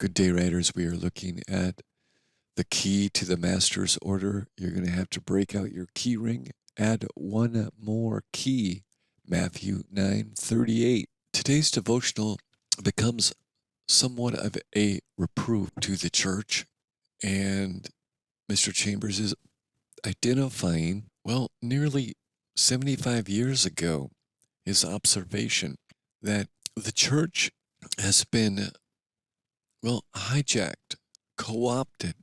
Good day, writers. We are looking at the key to the master's order. You're going to have to break out your key ring, add one more key, Matthew 9:38. Today's devotional becomes somewhat of a reproof to the church, and Mr. Chambers is identifying, nearly 75 years ago, his observation that the church has been hijacked, co-opted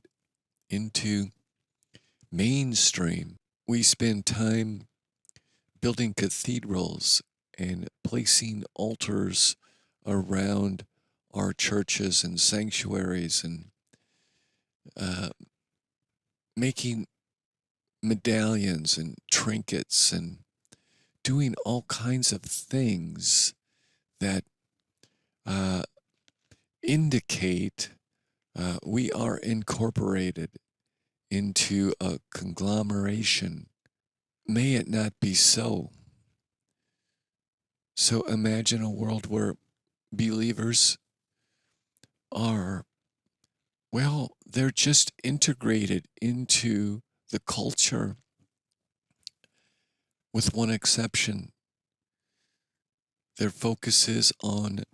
into mainstream. We spend time building cathedrals and placing altars around our churches and sanctuaries and making medallions and trinkets and doing all kinds of things that indicate we are incorporated into a conglomeration. May it not be so. So imagine a world where believers are, they're just integrated into the culture, with one exception. Their focus is on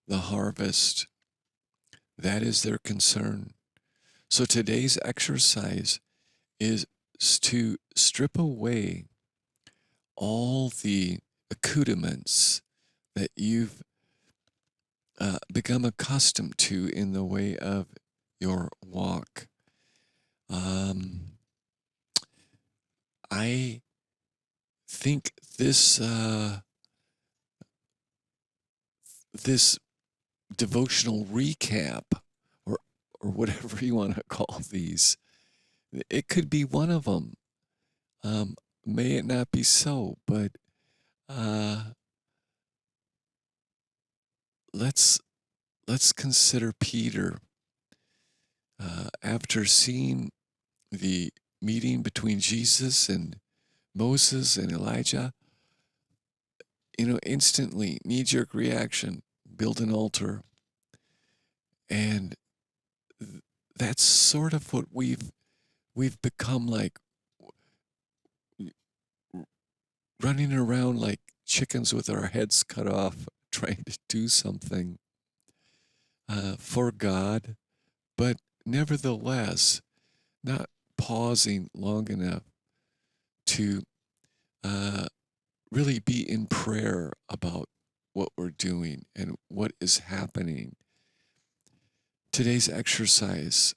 the harvest. That is their concern. So today's exercise is to strip away all the accoutrements that you've become accustomed to in the way of your walk. I think this devotional recap, or whatever you want to call these, it could be one of them. May it not be so, but let's consider Peter. After seeing the meeting between Jesus and Moses and Elijah, instantly, knee-jerk reaction, build an altar. And that's sort of what we've become like, running around like chickens with our heads cut off, trying to do something for God, but nevertheless, not pausing long enough to really be in prayer about what we're doing and what is happening. Today's exercise,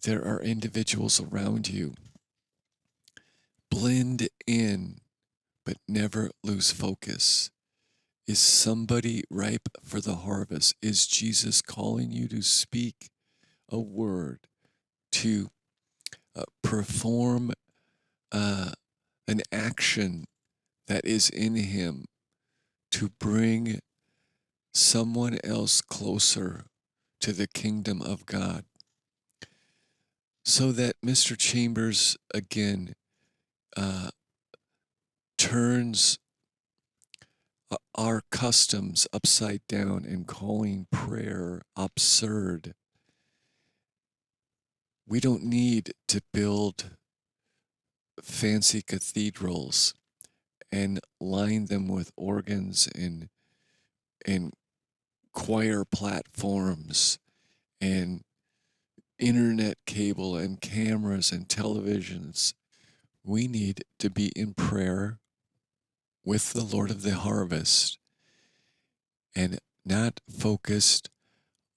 there are individuals around you. Blend in, but never lose focus. Is somebody ripe for the harvest? Is Jesus calling you to speak a word, to perform an action that is in him, to bring someone else closer to the kingdom of God? So that Mr. Chambers, again, turns our customs upside down and calling prayer absurd. We don't need to build fancy cathedrals and line them with organs and choir platforms and internet cable and cameras and televisions. We need to be in prayer with the Lord of the harvest and not focused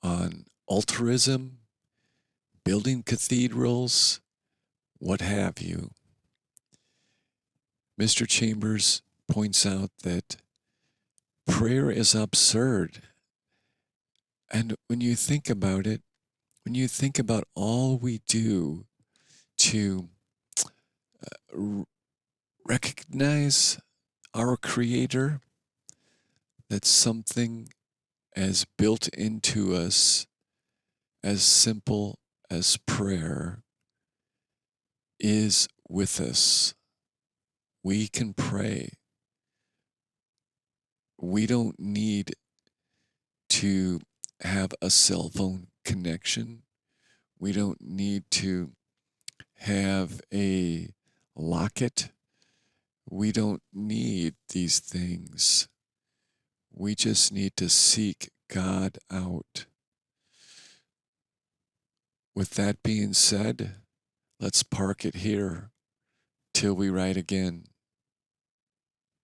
on altarism, building cathedrals, what have you. Mr. Chambers points out that prayer is absurd. And when you think about it, when you think about all we do to recognize our Creator, that something as built into us as simple as prayer is with us. We can pray. We don't need to have a cell phone connection. We don't need to have a locket. We don't need these things. We just need to seek God out. With that being said, let's park it here till we write again.